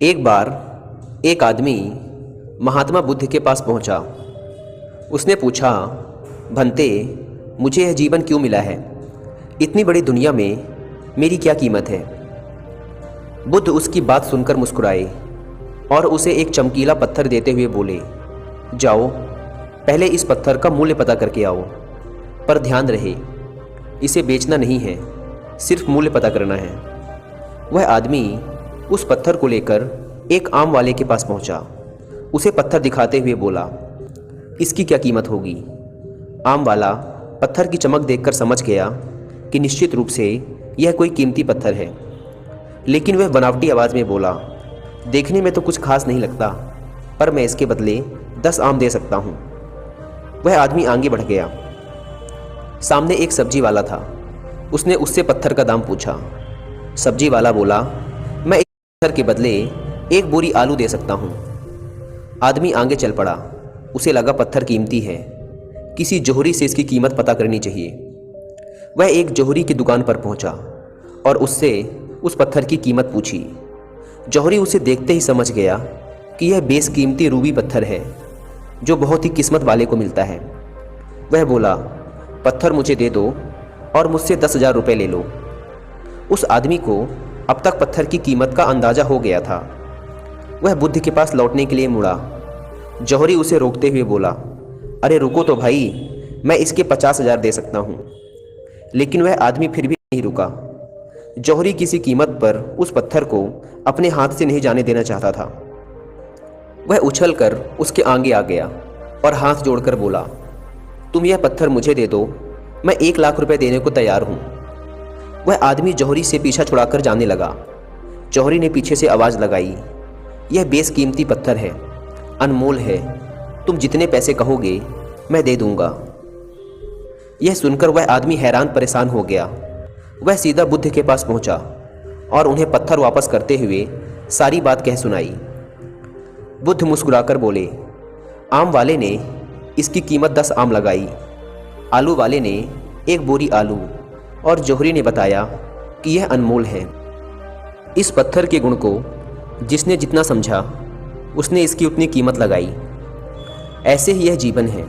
एक बार एक आदमी महात्मा बुद्ध के पास पहुंचा। उसने पूछा, भंते, मुझे यह जीवन क्यों मिला है? इतनी बड़ी दुनिया में मेरी क्या कीमत है? बुद्ध उसकी बात सुनकर मुस्कुराए और उसे एक चमकीला पत्थर देते हुए बोले, जाओ, पहले इस पत्थर का मूल्य पता करके आओ। पर ध्यान रहे, इसे बेचना नहीं है, सिर्फ मूल्य पता करना है। वह आदमी उस पत्थर को लेकर एक आम वाले के पास पहुंचा। उसे पत्थर दिखाते हुए बोला, इसकी क्या कीमत होगी? आम वाला पत्थर की चमक देखकर समझ गया कि निश्चित रूप से यह कोई कीमती पत्थर है, लेकिन वह बनावटी आवाज़ में बोला, देखने में तो कुछ खास नहीं लगता, पर मैं इसके बदले 10 आम दे सकता हूँ। वह आदमी आगे बढ़ गया। सामने एक सब्जी वाला था। उसने उससे पत्थर का दाम पूछा। सब्जी वाला बोला, मैं इस पत्थर के बदले 1 बोरी आलू दे सकता हूँ। आदमी आगे चल पड़ा। उसे लगा पत्थर कीमती है, किसी जोहरी से इसकी कीमत पता करनी चाहिए। वह एक जोहरी की दुकान पर पहुंचा और उससे उस पत्थर की कीमत पूछी। जोहरी उसे देखते ही समझ गया कि यह बेशकीमती रूबी पत्थर है, जो बहुत ही किस्मत वाले को मिलता है। वह बोला, पत्थर मुझे दे दो और मुझसे 10,000 रुपये ले लो। उस आदमी को अब तक पत्थर की कीमत का अंदाज़ा हो गया था। वह बुद्ध के पास लौटने के लिए मुड़ा। जौहरी उसे रोकते हुए बोला, अरे रुको तो भाई, मैं इसके 50,000 दे सकता हूँ। लेकिन वह आदमी फिर भी नहीं रुका। जौहरी किसी कीमत पर उस पत्थर को अपने हाथ से नहीं जाने देना चाहता था। वह उछलकर उसके आगे आ गया और हाथ जोड़कर बोला, तुम यह पत्थर मुझे दे दो, मैं 1 लाख रुपए देने को तैयार हूँ। वह आदमी जौहरी से पीछा छुड़ाकर जाने लगा। जौहरी ने पीछे से आवाज़ लगाई, यह बेशकीमती पत्थर है, अनमोल है, तुम जितने पैसे कहोगे मैं दे दूंगा। यह सुनकर वह आदमी हैरान परेशान हो गया। वह सीधा बुद्ध के पास पहुंचा और उन्हें पत्थर वापस करते हुए सारी बात कह सुनाई। बुद्ध मुस्कुराकर बोले, आम वाले ने इसकी कीमत 10 आम लगाई, आलू वाले ने 1 बोरी आलू, और जौहरी ने बताया कि यह अनमोल है। इस पत्थर के गुण को जिसने जितना समझा, उसने इसकी उतनी कीमत लगाई। ऐसे ही यह जीवन है।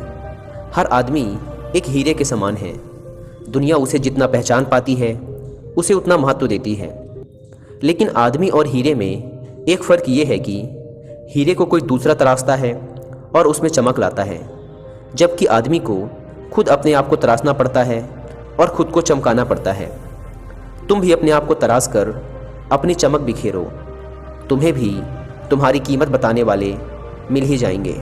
हर आदमी एक हीरे के समान है। दुनिया उसे जितना पहचान पाती है, उसे उतना महत्व देती है। लेकिन आदमी और हीरे में एक फ़र्क ये है कि हीरे को कोई दूसरा तराशता है और उसमें चमक लाता है, जबकि आदमी को खुद अपने आप को तराशना पड़ता है और खुद को चमकाना पड़ता है। तुम भी अपने आप को तराश कर अपनी चमक बिखेरो, तुम्हें भी तुम्हारी कीमत बताने वाले मिल ही जाएंगे।